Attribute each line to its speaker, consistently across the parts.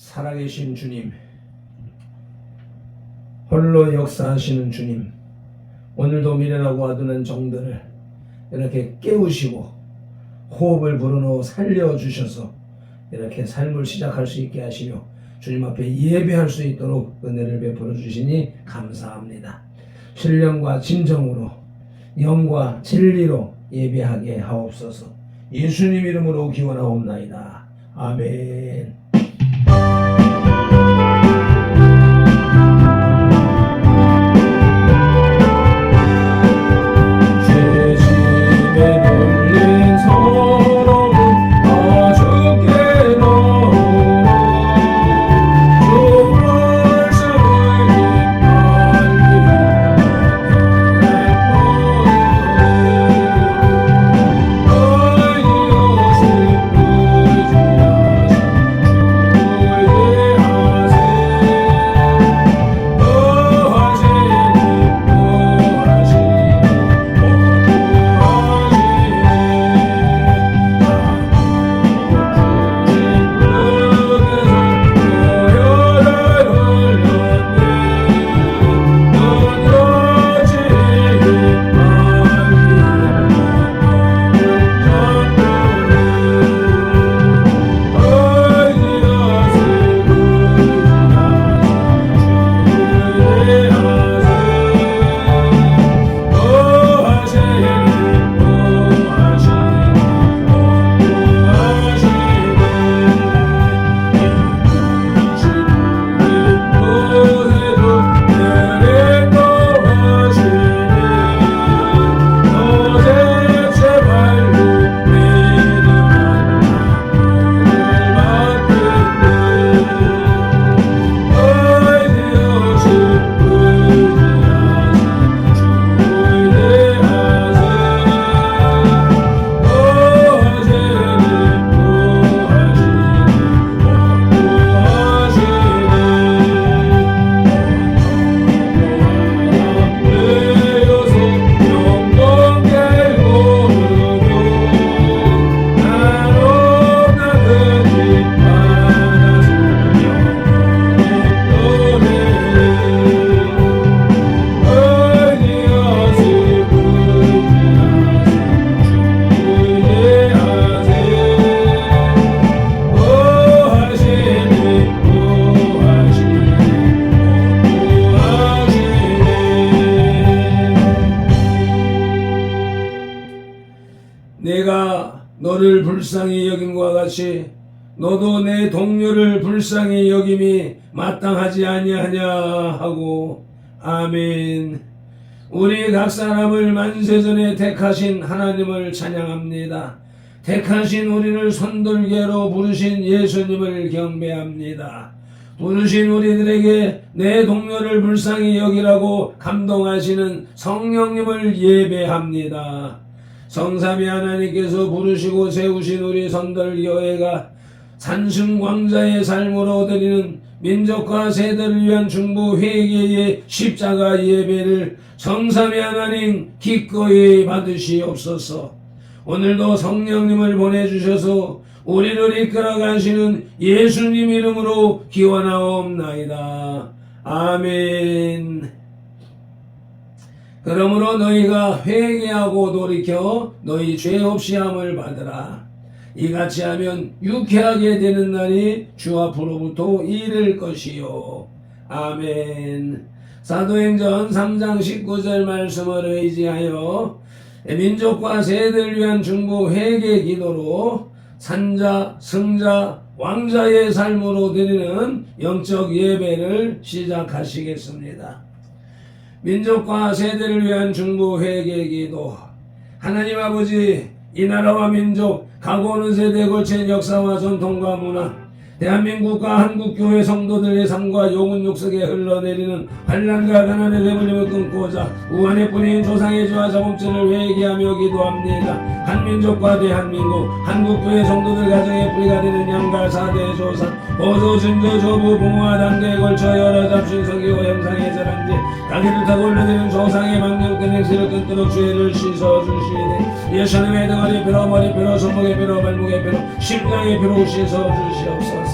Speaker 1: 살아계신 주님, 홀로 역사하시는 주님, 오늘도 미련하고 아둔한 종들을 이렇게 깨우시고 호흡을 불어넣어 살려주셔서 이렇게 삶을 시작할 수 있게 하시며 주님 앞에 예배할 수 있도록 은혜를 베풀어 주시니 감사합니다. 신령과 진정으로 영과 진리로 예배하게 하옵소서. 예수님 이름으로 기원하옵나이다. 아멘. 내가 너를 불쌍히 여김과 같이 너도 내 동료를 불쌍히 여김이 마땅하지 아니하냐 하고. 아멘. 우리 각 사람을 만세전에 택하신 하나님을 찬양합니다. 택하신 우리를 손들개로 부르신 예수님을 경배합니다. 부르신 우리들에게 내 동료를 불쌍히 여기라고 감동하시는 성령님을 예배합니다. 성삼위 하나님께서 부르시고 세우신 우리 선덜교회가 산승광자의 삶으로 드리는 민족과 세대를 위한 중보 회개의 십자가 예배를 성삼위 하나님 기꺼이 받으시옵소서. 오늘도 성령님을 보내주셔서 우리를 이끌어 가시는 예수님 이름으로 기원하옵나이다. 아멘. 그러므로 너희가 회개하고 돌이켜 너희 죄 없이 함을 받으라. 이같이 하면 유쾌하게 되는 날이 주 앞으로부터 이를 것이요. 아멘. 사도행전 3장 19절 말씀을 의지하여 민족과 세대를 위한 중보 회개 기도로 산자, 승자, 왕자의 삶으로 드리는 영적 예배를 시작하시겠습니다. 민족과 세대를 위한 중보 회개 기도. 하나님 아버지, 이 나라와 민족, 가고 오는 세대에 걸친 역사와 전통과 문화, 대한민국과 한국교회 성도들의 삶과 영혼 육석에 흘러내리는 환난과 가난의 배불림을 끊고자 우한의 뿌리인 조상의 죄와 자범죄를 회개하며 기도합니다. 한민족과 대한민국, 한국교회 성도들 가정의 뿌리가 되는 양가 4대 조상, 보조, 증조, 조부, 부모와 단계에 걸쳐 여러 잡신 성기고 형상의 자랑제, 가기를 타고 올려드리는 조상의 망령된 행실을 끊도록 죄를 씻어주시되 예수님의 등허리 피로, 머리 피로, 손목의 피로, 발목의 피로, 심장의 피로 씻어주시옵소서.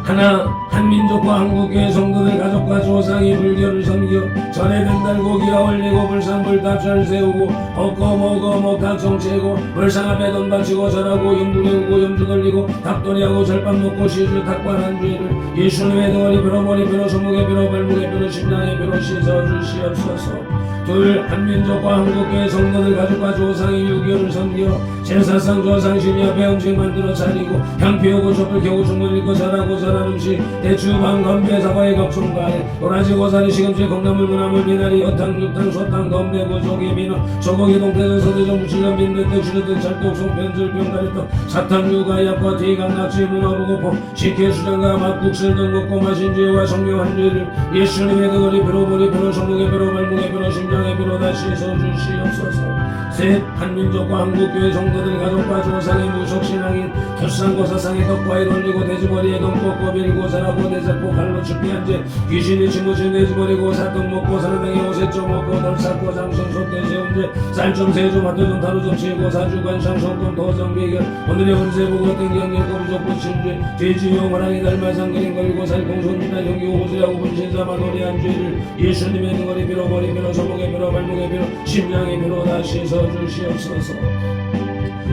Speaker 1: 하나 한민족과 한국교회 성도들 가족과 조상이 불교를 섬겨 전해된 달고기와 올리고 불상불탑절 세우고 헛거 먹어 먹다 정치고 불상 앞에 돈 바치고 절하고 염두 배우고 염주 돌리고 닭도리하고 절밥 먹고 시주 탁발한 죄를 예수님의 덩어리 벼로 머리 벼로 손목에 벼로 발목에 벼로 심장에 벼로 씻어 주시옵소서. 둘 한민족과 한국교회 성도들 가족과 조상이 유교를 섬겨 제사상 조상신이 앞에 음식 만들어 차리고 향 피우고 촛불 켜고 주문 읽고 잘하고 잘한 음식 대추방 건배 사과의 각종과에 도라지 고사리 시금치 콩나물 무나물 미나리 연탕 육탕 소탕 덤대고 조개 민어 소고기 동태전 서대전 무칠전 빈대떡 시루떡 찰떡 송편절 병가리떡 사탕 유가 약과 대강 낙지 문어부고포 식혜 수장과 막국술 등 먹고 마신 죄와 성명한 죄를 예수님의 덩어리 벼로 머리 벼로 손목에 벼로 발목에 벼로 심장에 벼로 다시 서주시옵소서. 셋 한민족과 한국교회 성도들 가족과 조상의 무속신앙인 토상고사상의 덕과에 돌리고 돼지머리에 돈 꽂고 빌고 살하고 내잡고 갈로 축비한 죄 귀신이 침무친 돼지머리고 사떡 먹고 사르당에 오세좀 먹고 널 쌓고 장성 속대 세운 죄 쌀좀 세좀 핫도 좀 타루 좀 치고 사주관 상성권 도정 비결 오늘의 운세 보고 땡경경 검적 붙인 죄 돼지용 호랑이 닮아상 그림 걸고 살공손이나 형기 호수하고 분신사만 노래한 죄를 예수님의 등허리 빌어 머리 빌어 손목에 빌어 발목에 빌어 심장에 빌어 다시 서주시옵소서.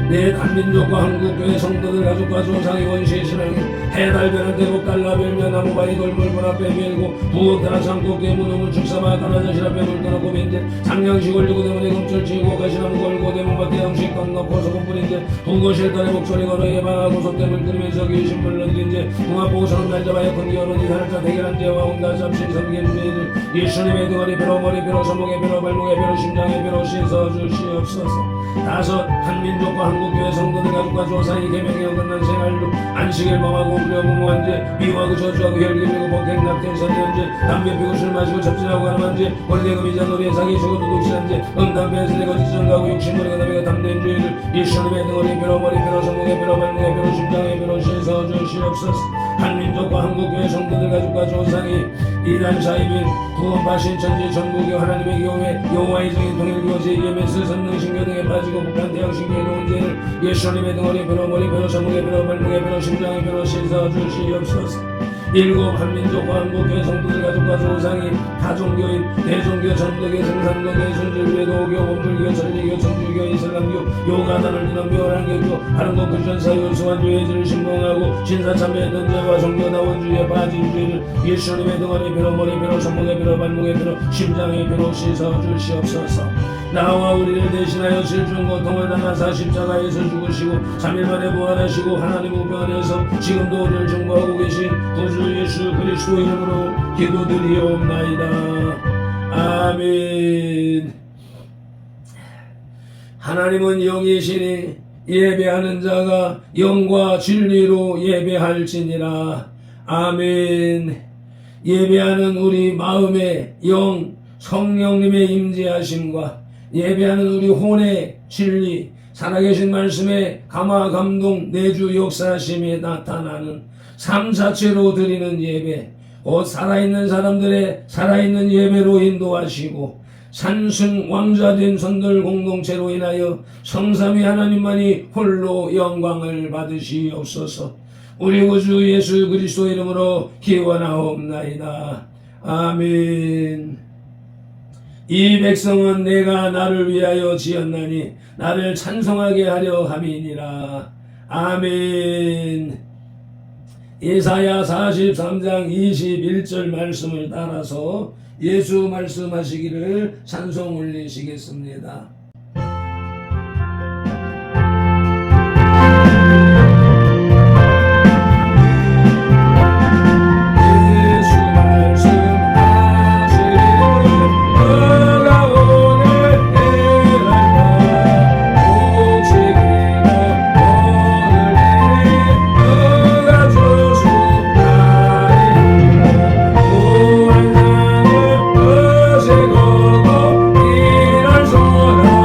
Speaker 1: 내 한민족과 한국교회 성도들 가족과 조상의 원시의 신앙인 해달변한 대복 달라별면 나무바위 돌물 문 앞에 밀고 부엌 따라 창고 대문 우물 축사마 가나자실 앞에 물 떠놓고 빈대 상냥식 올리고 대문에 검철치고 가시나무 걸고 대문 밖에 양식 깡놓고 소금 뿌린데 부거실 떨에 목소리 걸어 예방하고 솥대물 끓이면서 귀신 불러들인 제 궁합보고 서는 날짜봐야 큰기 어른이 살자 대결한 제와 온다 잠시 섬긴 죄를 예수님의 등허리 벼로 머리 벼로 손목에 벼로 발목에 벼로 심장에 벼로 씻어주시옵소서. 다섯 한민족과 한국교회 성도들 가족과 조상이 계명이 어긋난 생활로 안식일 범하고 무료무무한 죄 미워하고 저주하고 혈기밀고 복행 낙태 선의한 죄 담배 피고 술 마시고 접진하고 가늠한 죄 월대금 이자 놀이에 사기치고 도둑질한 죄 응담배 세대 거짓전 가고 욕심머리가 남에게 담는 죄를 예수님의 등허리 벼로 머리 벼로 손목에 벼로 발목에 벼로 심장에 벼로 씻어주시옵소서. 한민족과 한국교회 성도들 가족과 조상이 이단 사이빈 구원파신 천지 전국의 하나님의 교회 여호와의 정인 통일교 제2MS 선능신교 등에 빠지고 북한 대양신교에 놓은 죄를 예수님의 등허리 벼로 머리 벼로 손목에 벼로 발목에 벼로 심장에 벼로 씻어주시옵소서. 일곱 한민족과 한국교회 성도들 가족과 조상이 다종교인 대종교 전도교 생산교계 순절교 도교 원불교 전리교 천주교 이슬람교 요가단을 드는 묘랑교교 하른국 크리스천사회 수완주의 죄를 신봉하고 신사참배의 던제와 종교다원주의에 빠진 죄를 예수님의 등허리 벼로 머리 벼로 손목에 벼로 발목에 벼로 심장에 벼로 씻어주시옵소서. 나와 우리를 대신하여 실중 고통을 당하사 십자가에서 죽으시고 3일 만에 부활하시고 하나님 우편 안에서 지금도 우리를 중보하고 계신 구주 예수 그리스도 이름으로 기도드리옵나이다. 아멘. 하나님은 영이시니 예배하는 자가 영과 진리로 예배할지니라. 아멘. 예배하는 우리 마음의 영 성령님의 임재하심과 예배하는 우리 혼의 진리 살아계신 말씀의 감화 감동 내주 역사심이 나타나는 삶 자체로 드리는 예배 곧 살아있는 사람들의 살아있는 예배로 인도하시고 산승 왕자된 선들 공동체로 인하여 성삼위 하나님만이 홀로 영광을 받으시옵소서. 우리 구주 예수 그리스도 이름으로 기원하옵나이다. 아멘. 이 백성은 내가 나를 위하여 지었나니 나를 찬송하게 하려 함이니라. 아멘. 예사야 43장 21절 말씀을 따라서 예수 말씀하시기를 찬송 올리시겠습니다.
Speaker 2: Oh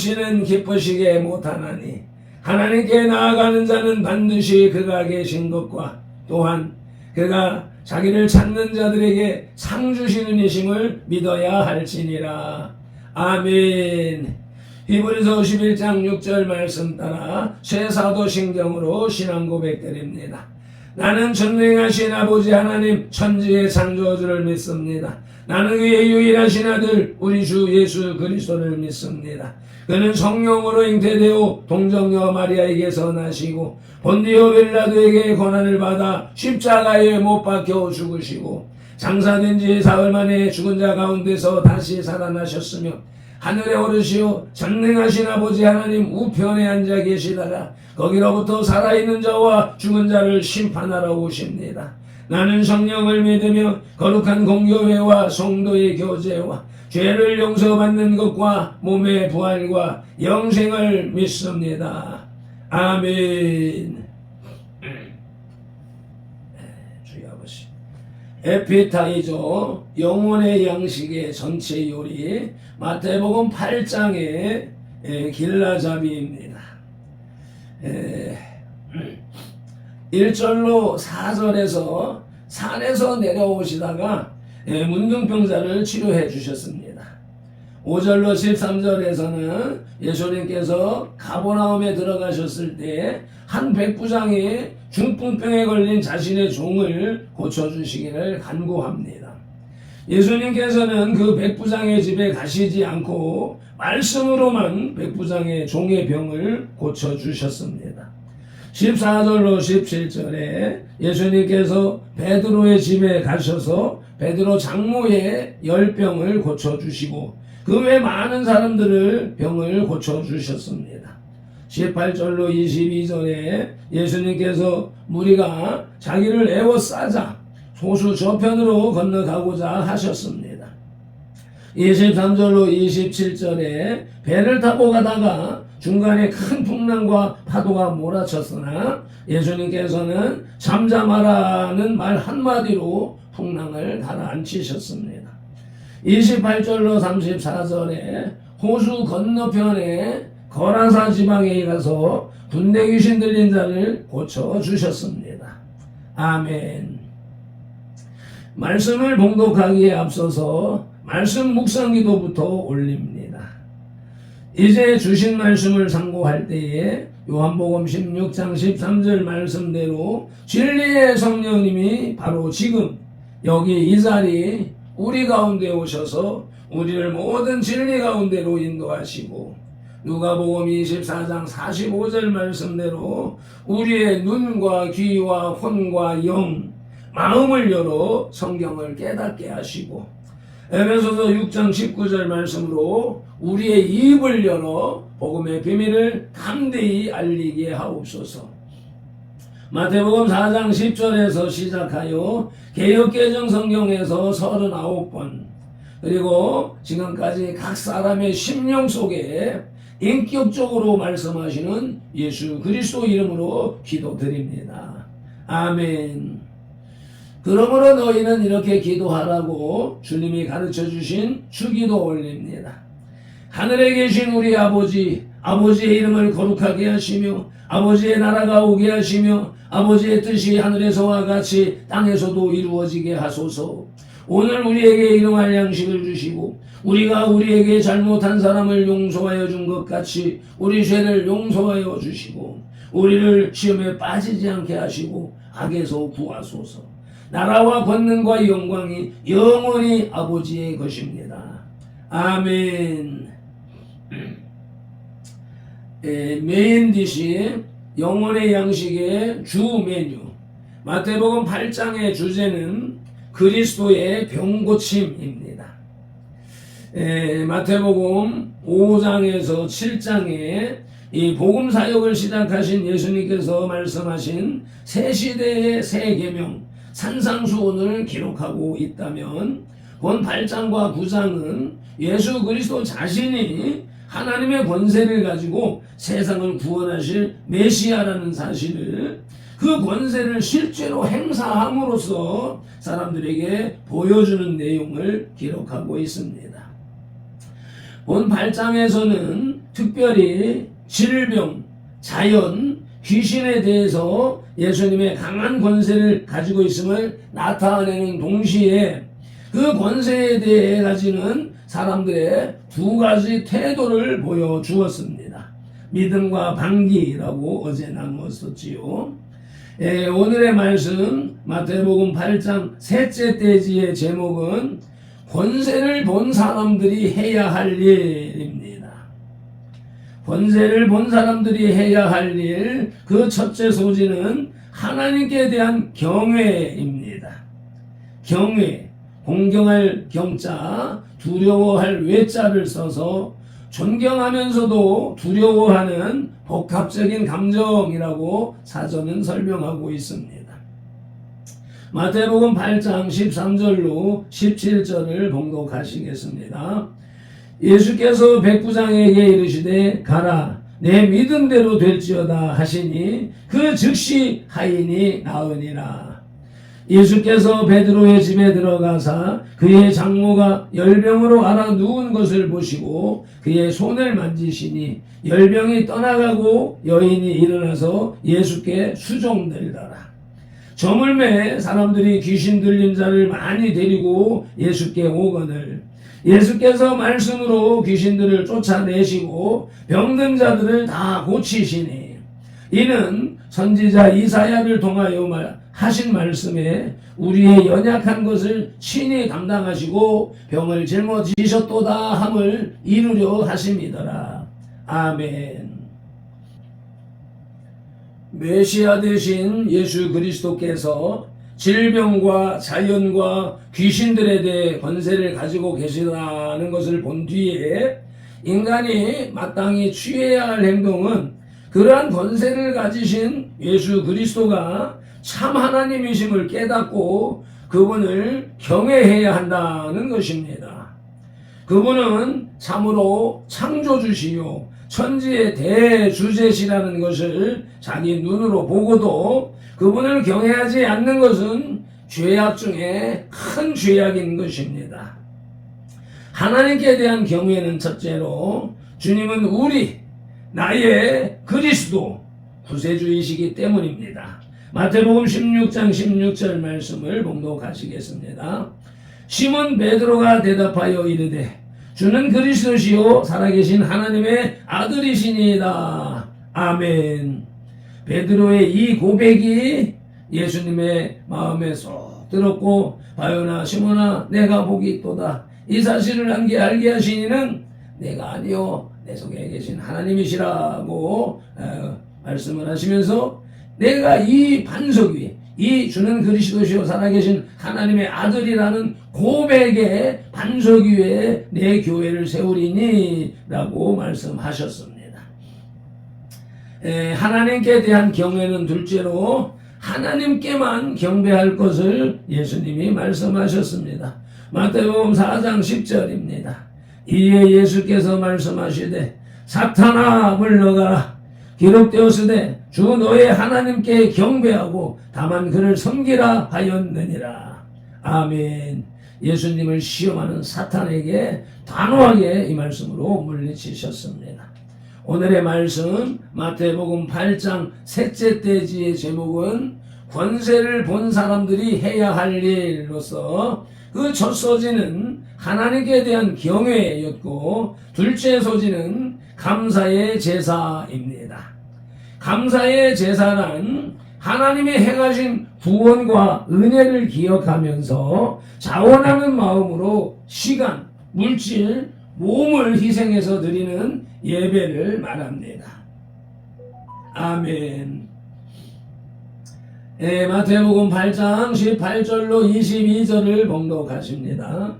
Speaker 1: 없이는 기쁘시게 못하나니 하나님께 나아가는 자는 반드시 그가 계신 것과 또한 그가 자기를 찾는 자들에게 상 주시는 이심을 믿어야 할지니라. 아멘. 히브리서 11장 6절 말씀 따라 새 사도신경으로 신앙 고백드립니다. 나는 전능하신 아버지 하나님 천지의 창조주를 믿습니다. 나는 그의 유일하신 아들 우리 주 예수 그리스도를 믿습니다. 그는 성령으로 잉태되어 동정녀 마리아에게서 나시고 본디오 빌라도에게 고난을 받아 십자가에 못 박혀 죽으시고 장사된 지 사흘 만에 죽은 자 가운데서 다시 살아나셨으며 하늘에 오르시어 전능하신 아버지 하나님 우편에 앉아 계시다가 거기로부터 살아있는 자와 죽은 자를 심판하러 오십니다. 나는 성령을 믿으며 거룩한 공교회와 성도의 교제와 죄를 용서받는 것과 몸의 부활과 영생을 믿습니다. 아멘. 주여 아버지, 에피타이저 영혼의 양식의 전체 요리 마태복음 8장의 길라잡이입니다. 1절로 4절에서 산에서 내려오시다가 문둥병자를 치료해 주셨습니다. 5절로 13절에서는 예수님께서 가버나움에 들어가셨을 때 한 백부장이 중풍병에 걸린 자신의 종을 고쳐주시기를 간구합니다. 예수님께서는 그 백부장의 집에 가시지 않고 말씀으로만 백부장의 종의 병을 고쳐주셨습니다. 14절로 17절에 예수님께서 베드로의 집에 가셔서 베드로 장모의 열병을 고쳐주시고 그 외 많은 사람들을 병을 고쳐주셨습니다. 18절로 22절에 예수님께서 무리가 자기를 에워싸자 소수 저편으로 건너가고자 하셨습니다. 23절로 27절에 배를 타고 가다가 중간에 큰 풍랑과 파도가 몰아쳤으나 예수님께서는 잠잠하라는 말 한마디로 풍랑을 가라앉히셨습니다. 28절로 34절에 호수 건너편에 거라사 지방에 가서 군대 귀신 들린 자를 고쳐주셨습니다. 아멘. 말씀을 봉독하기에 앞서서 말씀 묵상기도부터 올립니다. 이제 주신 말씀을 상고할 때에 요한복음 16장 13절 말씀대로 진리의 성령님이 바로 지금 여기 이 자리 우리 가운데 오셔서 우리를 모든 진리 가운데로 인도하시고 누가복음 24장 45절 말씀대로 우리의 눈과 귀와 혼과 영 마음을 열어 성경을 깨닫게 하시고 에베소서 6장 19절 말씀으로 우리의 입을 열어 복음의 비밀을 담대히 알리게 하옵소서. 마태복음 4장 10절에서 시작하여 개역개정 성경에서 39번 그리고 지금까지 각 사람의 심령 속에 인격적으로 말씀하시는 예수 그리스도 이름으로 기도드립니다. 아멘. 그러므로 너희는 이렇게 기도하라고 주님이 가르쳐 주신 주기도 올립니다. 하늘에 계신 우리 아버지, 아버지의 이름을 거룩하게 하시며 아버지의 나라가 오게 하시며 아버지의 뜻이 하늘에서와 같이 땅에서도 이루어지게 하소서. 오늘 우리에게 일용할 양식을 주시고 우리가 우리에게 잘못한 사람을 용서하여 준 것 같이 우리 죄를 용서하여 주시고 우리를 시험에 빠지지 않게 하시고 악에서 구하소서. 나라와 권능과 영광이 영원히 아버지의 것입니다. 아멘. 메인 디시 영혼의 양식의 주 메뉴 마태복음 8장의 주제는 그리스도의 병고침입니다. 마태복음 5장에서 7장에 이 복음 사역을 시작하신 예수님께서 말씀하신 새 시대의 새 계명 산상수훈을 기록하고 있다면 본 8장과 9장은 예수 그리스도 자신이 하나님의 권세를 가지고 세상을 구원하실 메시아라는 사실을 그 권세를 실제로 행사함으로써 사람들에게 보여주는 내용을 기록하고 있습니다. 본 8장에서는 특별히 질병, 자연, 귀신에 대해서 예수님의 강한 권세를 가지고 있음을 나타내는 동시에 그 권세에 대해 가지는 사람들의 두 가지 태도를 보여주었습니다. 믿음과 반기라고 어제 나누었었지요. 오늘의 말씀 마태복음 8장 셋째 돼지의 제목은 권세를 본 사람들이 해야 할 일입니다. 권세를 본 사람들이 해야 할 일, 그 첫째 소지는 하나님께 대한 경외입니다. 경외, 공경할 경자, 두려워할 외자를 써서 존경하면서도 두려워하는 복합적인 감정이라고 사전은 설명하고 있습니다. 마태복음 8장 13절로 17절을 봉독하시겠습니다. 예수께서 백부장에게 이르시되 가라 내 믿음대로 될지어다 하시니 그 즉시 하인이 나으니라. 예수께서 베드로의 집에 들어가사 그의 장모가 열병으로 앓아 누운 것을 보시고 그의 손을 만지시니 열병이 떠나가고 여인이 일어나서 예수께 수종들더라. 저물매 사람들이 귀신 들린 자를 많이 데리고 예수께 오거늘 예수께서 말씀으로 귀신들을 쫓아내시고 병든 자들을 다 고치시니 이는 선지자 이사야를 통하여 하신 말씀에 우리의 연약한 것을 친히 담당하시고 병을 짊어지셨도다 함을 이루려 하심이더라. 아멘. 메시아 되신 예수 그리스도께서 질병과 자연과 귀신들에 대해 권세를 가지고 계시다는 것을 본 뒤에 인간이 마땅히 취해야 할 행동은 그러한 권세를 가지신 예수 그리스도가 참 하나님이심을 깨닫고 그분을 경외해야 한다는 것입니다. 그분은 참으로 창조주시요 천지의 대주제시라는 것을 자기 눈으로 보고도 그분을 경외하지 않는 것은 죄악 중에 큰 죄악인 것입니다. 하나님께 대한 경외는 첫째로 주님은 나의 그리스도 구세주이시기 때문입니다. 마태복음 16장 16절 말씀을 봉독하시겠습니다. 시몬 베드로가 대답하여 이르되 주는 그리스도시요 살아계신 하나님의 아들이시니이다. 아멘. 베드로의 이 고백이 예수님의 마음에 쏙 들었고 바요나 시몬아 내가 복이 있도다. 이 사실을 알게 하시니는 내가 아니요 내 속에 계신 하나님이시라고 말씀을 하시면서 내가 이 반석 위에 이 주는 그리스도시요 살아계신 하나님의 아들이라는 고백의 반석 위에 내 교회를 세우리니 라고 말씀하셨습니다. 하나님께 대한 경외는 둘째로 하나님께만 경배할 것을 예수님이 말씀하셨습니다. 마태복음 4장 10절입니다. 이에 예수께서 말씀하시되 사탄아 물러가라. 기록되었으되 주 너의 하나님께 경배하고 다만 그를 섬기라 하였느니라. 아멘. 예수님을 시험하는 사탄에게 단호하게 이 말씀으로 물리치셨습니다. 오늘의 말씀 마태복음 8장 셋째 돼지의 제목은 권세를 본 사람들이 해야 할 일로서 그 첫 소지는 하나님께 대한 경외였고 둘째 소지는 감사의 제사입니다. 감사의 제사란 하나님의 행하신 구원과 은혜를 기억하면서 자원하는 마음으로 시간, 물질, 몸을 희생해서 드리는 예배를 말합니다. 아멘. 마태복음 8장 18절로 22절을 봉독하십니다.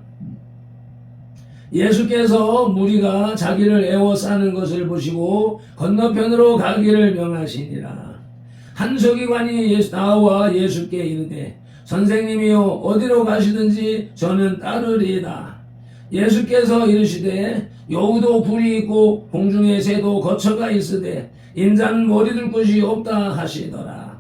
Speaker 1: 예수께서 무리가 자기를 애워싸는 것을 보시고 건너편으로 가기를 명하시니라. 한 서기관이 나와 예수께 이르되 선생님이여 어디로 가시든지 저는 따르리이다. 예수께서 이르시되 여우도 굴이 있고 공중의 새도 거처가 있으되 인자는 머리 둘 곳이 없다 하시더라.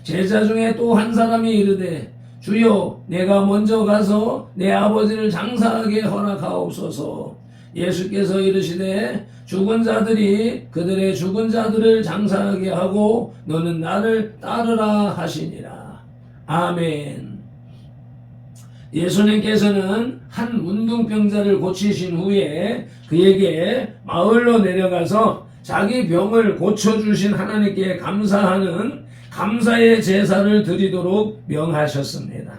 Speaker 1: 제자 중에 또 한 사람이 이르되 주여 내가 먼저 가서 내 아버지를 장사하게 허락하옵소서. 예수께서 이르시되 죽은 자들이 그들의 죽은 자들을 장사하게 하고 너는 나를 따르라 하시니라. 아멘. 예수님께서는 한 문둥병자를 고치신 후에 그에게 마을로 내려가서 자기 병을 고쳐주신 하나님께 감사하는 감사의 제사를 드리도록 명하셨습니다.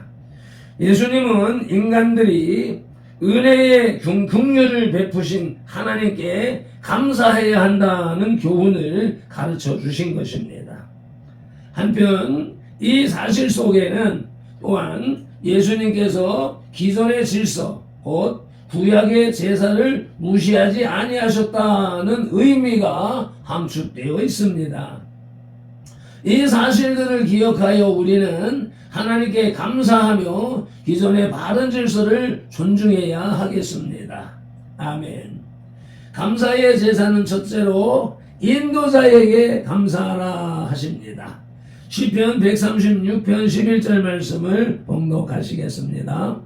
Speaker 1: 예수님은 인간들이 은혜의 긍휼을 베푸신 하나님께 감사해야 한다는 교훈을 가르쳐 주신 것입니다. 한편 이 사실 속에는 또한 예수님께서 기존의 질서, 곧 구약의 제사를 무시하지 아니하셨다는 의미가 함축되어 있습니다. 이 사실들을 기억하여 우리는 하나님께 감사하며 기존의 바른 질서를 존중해야 하겠습니다. 아멘. 감사의 제사는 첫째로 인도자에게 감사하라 하십니다. 시편 136편 11절 말씀을 봉독하시겠습니다.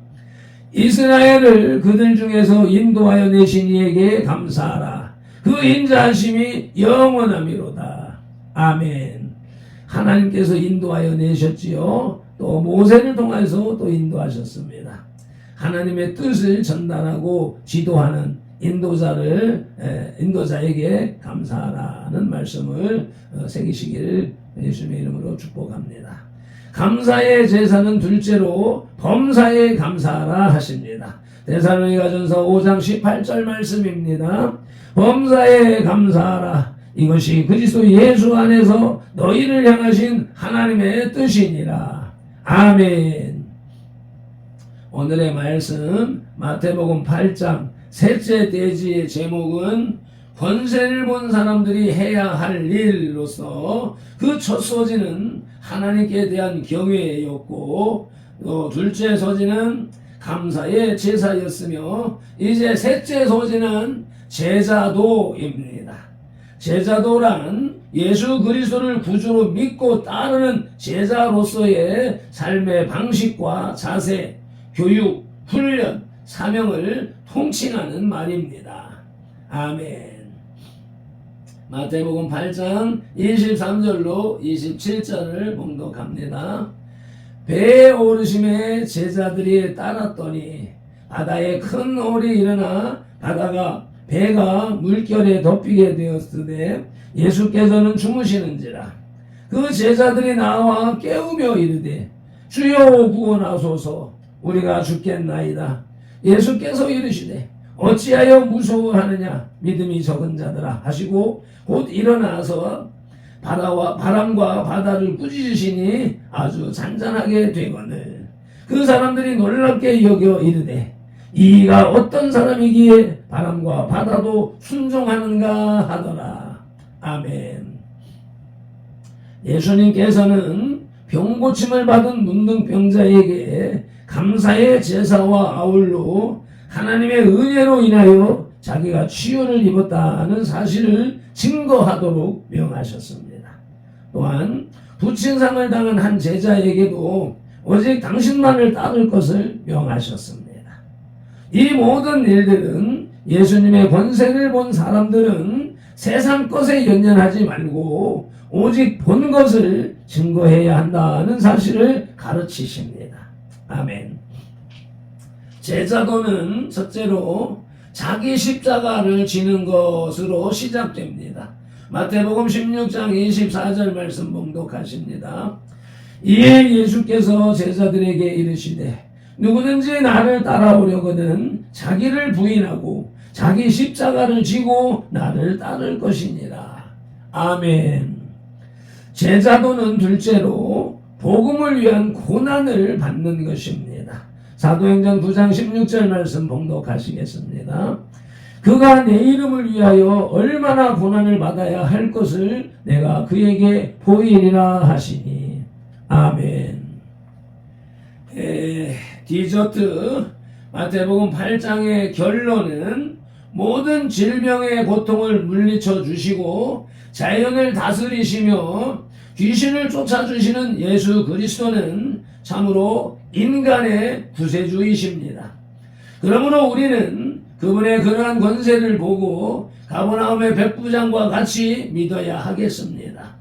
Speaker 1: 이스라엘을 그들 중에서 인도하여 내신 이에게 감사하라. 그 인자하심이 영원하미로다. 아멘. 하나님께서 인도하여 내셨지요. 또 모세를 통해서 또 인도하셨습니다. 하나님의 뜻을 전달하고 지도하는 인도자에게 감사하라는 말씀을 새기시기를 예수님의 이름으로 축복합니다. 감사의 제사는 둘째로 범사에 감사하라 하십니다. 데살로니가전서 5장 18절 말씀입니다. 범사에 감사하라. 이것이 그리스도 예수 안에서 너희를 향하신 하나님의 뜻이니라. 아멘. 오늘의 말씀 마태복음 8장 셋째 대지의 제목은 권세를 본 사람들이 해야 할 일로서 그 첫 소지는 하나님께 대한 경외였고 또 둘째 소지는 감사의 제사였으며 이제 셋째 소지는 제자도입니다. 제자도란 예수 그리스도를 구주로 믿고 따르는 제자로서의 삶의 방식과 자세, 교육, 훈련, 사명을 통칭하는 말입니다. 아멘. 마태복음 8장 23절로 27절을 봉독합니다. 배에 오르심에 제자들이 따랐더니 바다에 큰 올이 일어나 배가 물결에 덮이게 되었으되 예수께서는 주무시는지라. 그 제자들이 나와 깨우며 이르되 주여 구원하소서 우리가 죽겠나이다. 예수께서 이르시되 어찌하여 무서워하느냐 믿음이 적은 자들아 하시고 곧 일어나서 바람과 바다를 꾸짖으시니 아주 잔잔하게 되거늘 그 사람들이 놀랍게 여겨 이르되 이가 어떤 사람이기에 바람과 바다도 순종하는가 하더라. 아멘. 예수님께서는 병고침을 받은 문둥병자에게 감사의 제사와 아울러 하나님의 은혜로 인하여 자기가 치유를 입었다는 사실을 증거하도록 명하셨습니다. 또한 부친상을 당한 한 제자에게도 오직 당신만을 따를 것을 명하셨습니다. 이 모든 일들은 예수님의 권세를 본 사람들은 세상 것에 연연하지 말고 오직 본 것을 증거해야 한다는 사실을 가르치십니다. 아멘. 제자도는 첫째로 자기 십자가를 지는 것으로 시작됩니다. 마태복음 16장 24절 말씀 봉독하십니다. 이에 예수께서 제자들에게 이르시되 누구든지 나를 따라오려거든 자기를 부인하고 자기 십자가를 지고 나를 따를 것이니라. 아멘. 제자도는 둘째로 복음을 위한 고난을 받는 것입니다. 사도행전 9장 16절 말씀 봉독하시겠습니다. 그가 내 이름을 위하여 얼마나 고난을 받아야 할 것을 내가 그에게 보이리라 하시니. 아멘. 디저트 마태복음 8장의 결론은 모든 질병의 고통을 물리쳐 주시고 자연을 다스리시며 귀신을 쫓아주시는 예수 그리스도는 참으로 인간의 구세주이십니다. 그러므로 우리는 그분의 그러한 권세를 보고 가버나움의 백부장과 같이 믿어야 하겠습니다.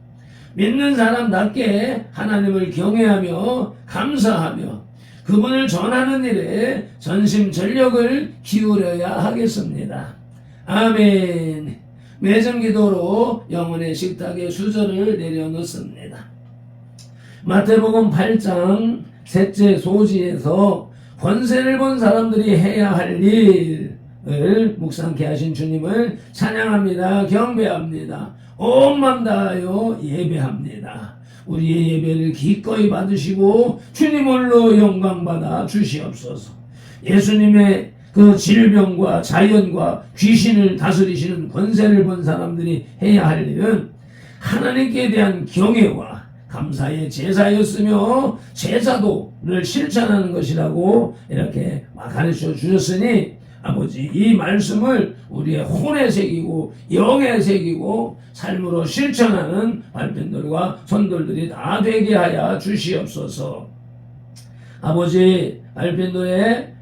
Speaker 1: 믿는 사람답게 하나님을 경외하며 감사하며 그분을 전하는 일에 전심전력을 기울여야 하겠습니다. 아멘. 매점 기도로 영혼의 식탁에 수저를 내려놓습니다. 마태복음 8장 셋째 소지에서 권세를 본 사람들이 해야 할 일을 묵상케 하신 주님을 찬양합니다. 경배합니다. 온 맘 다하여 예배합니다. 우리의 예배를 기꺼이 받으시고 주님 홀로 영광받아 주시옵소서. 예수님의 그 질병과 자연과 귀신을 다스리시는 권세를 본 사람들이 해야 할 일은 하나님께 대한 경외와 감사의 제사였으며 제사도를 실천하는 것이라고 이렇게 가르쳐 주셨으니 아버지 이 말씀을 우리의 혼에 새기고 영에 새기고 삶으로 실천하는 발편들과 선돌들이 다 되게 하여 주시옵소서. 아버지 발편들의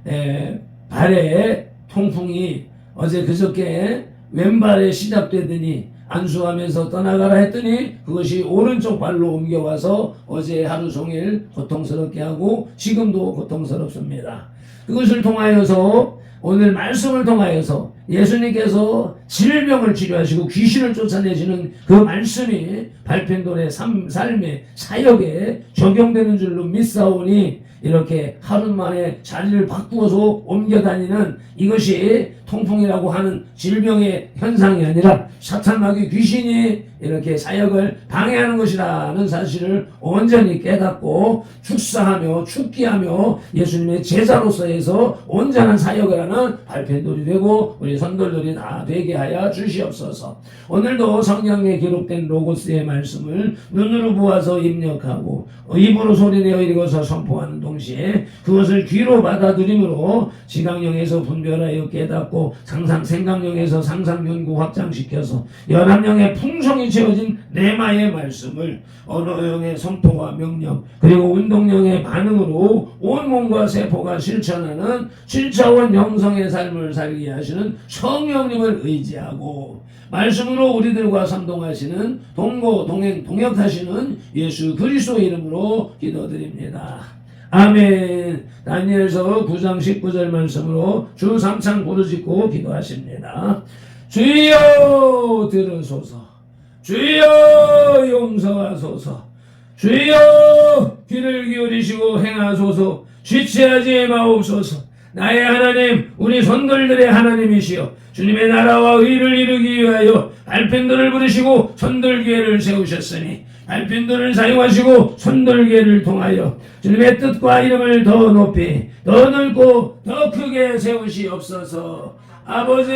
Speaker 1: 발에 통풍이 어제 그저께 왼발에 시작되더니 안수하면서 떠나가라 했더니 그것이 오른쪽 발로 옮겨와서 어제 하루 종일 고통스럽게 하고 지금도 고통스럽습니다. 그것을 통하여서 오늘 말씀을 통하여서 예수님께서 질병을 치료하시고 귀신을 쫓아내시는 그 말씀이 발편돌의 삶의 사역에 적용되는 줄로 믿사오니 이렇게 하루 만에 자리를 바꾸어서 옮겨 다니는 이것이 통풍이라고 하는 질병의 현상이 아니라 사탄마귀 귀신이 이렇게 사역을 방해하는 것이라는 사실을 온전히 깨닫고 축사하며 축기하며 예수님의 제자로서에서 온전한 사역을 하는 발편돌이 되고 우리 선돌들이 다 되게 하여 주시옵소서. 오늘도 성경에 기록된 로고스의 말씀을 눈으로 보아서 입력하고 입으로 소리내어 읽어서 선포하는 동시에 그것을 귀로 받아들임으로 지각령에서 분별하여 깨닫고 생각령에서 상상 연구 확장시켜서 연합령의 풍성이 채워진 레마의 말씀을 언어형의 선포와 명령 그리고 운동령의 반응으로 온몸과 세포가 실천하는 7차원 영성의 삶을 살게 하시는 성령님을 의지하고 말씀으로 우리들과 상동하시는 동거 동행 동역하시는 예수 그리스도 이름으로 기도드립니다. 아멘. 다니엘서 9장 19절 말씀으로 주 3창 부르짖고 기도하십니다. 주여 들으소서. 주여 용서하소서. 주여 귀를 기울이시고 행하소서. 지체하지 마옵소서. 나의 하나님 우리 선돌들의 하나님이시여 주님의 나라와 의를 이루기 위하여 발편들을 부르시고 선돌교회를 세우셨으니 발편들을 사용하시고 선돌교회를 통하여 주님의 뜻과 이름을 더 높이 더 넓고 더 크게 세우시옵소서. 아버지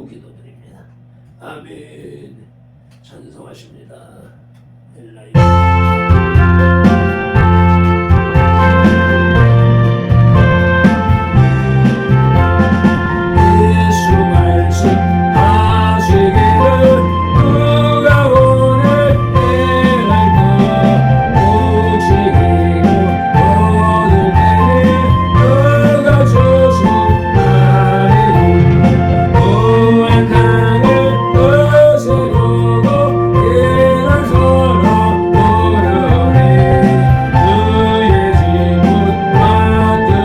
Speaker 1: 기도드립니다. 아멘. 찬송하십니다. 예수 말씀하시기를 누가 오늘 행할까 오직 이고 얻을 때에 누가 조심하리니 무한 강을 거스르고 이런 서로 부르니 그의 집은 맞들고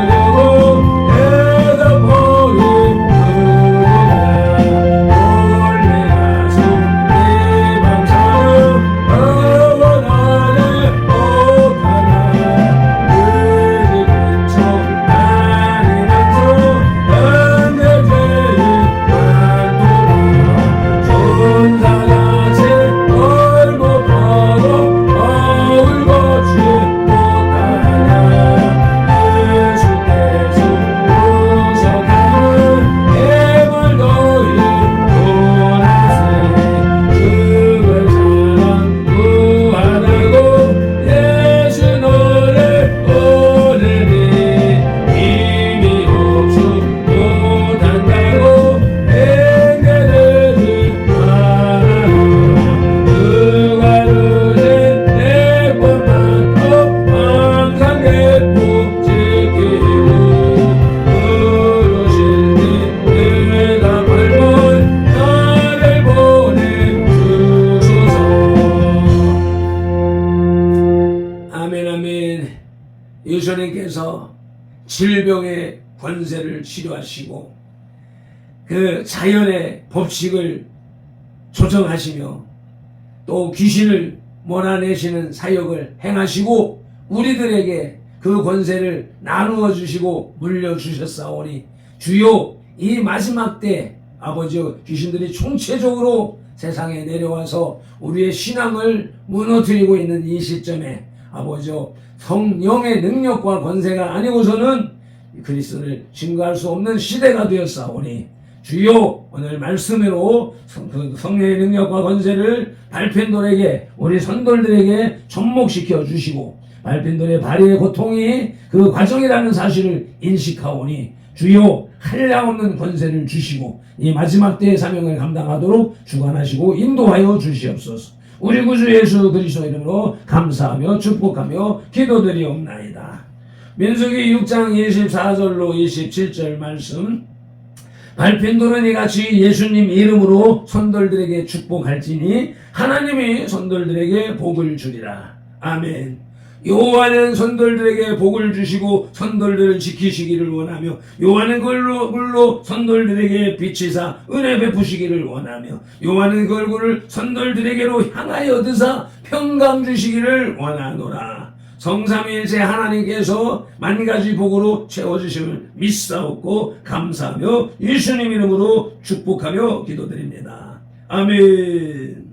Speaker 1: 내가 보리 예수님께서 질병의 권세를 치료하시고 그 자연의 법칙을 조정하시며 또 귀신을 몰아내시는 사역을 행하시고 우리들에게 그 권세를 나누어 주시고 물려주셨사오니 주요 이 마지막 때 아버지여 귀신들이 총체적으로 세상에 내려와서 우리의 신앙을 무너뜨리고 있는 이 시점에 아버지여 성령의 능력과 권세가 아니고서는 그리스도를 증거할 수 없는 시대가 되었사오니 주여 오늘 말씀으로 성령의 능력과 권세를 발펜돌에게 우리 선돌들에게 접목시켜 주시고 발펜돌의 발의의 고통이 그 과정이라는 사실을 인식하오니 주여 한량없는 권세를 주시고 이 마지막 때의 사명을 감당하도록 주관하시고 인도하여 주시옵소서. 우리 구주 예수 그리스도 이름으로 감사하며 축복하며 기도드리옵나이다. 민수기 6장 24절로 27절 말씀 발펜돌은 이같이 예수님 이름으로 선돌들에게 축복할지니 하나님이 선돌들에게 복을 주리라. 아멘. 여호와는 선돌들에게 복을 주시고 선돌들을 지키시기를 원하며 여호와는 그 얼굴로 선돌들에게 비치사 은혜 베푸시기를 원하며 여호와는 그 얼굴을 선돌들에게로 향하여 드사 평강 주시기를 원하노라. 성삼위일체 하나님께서 만가지 복으로 채워주심을 믿사옵고 감사하며 예수님 이름으로 축복하며 기도드립니다. 아멘.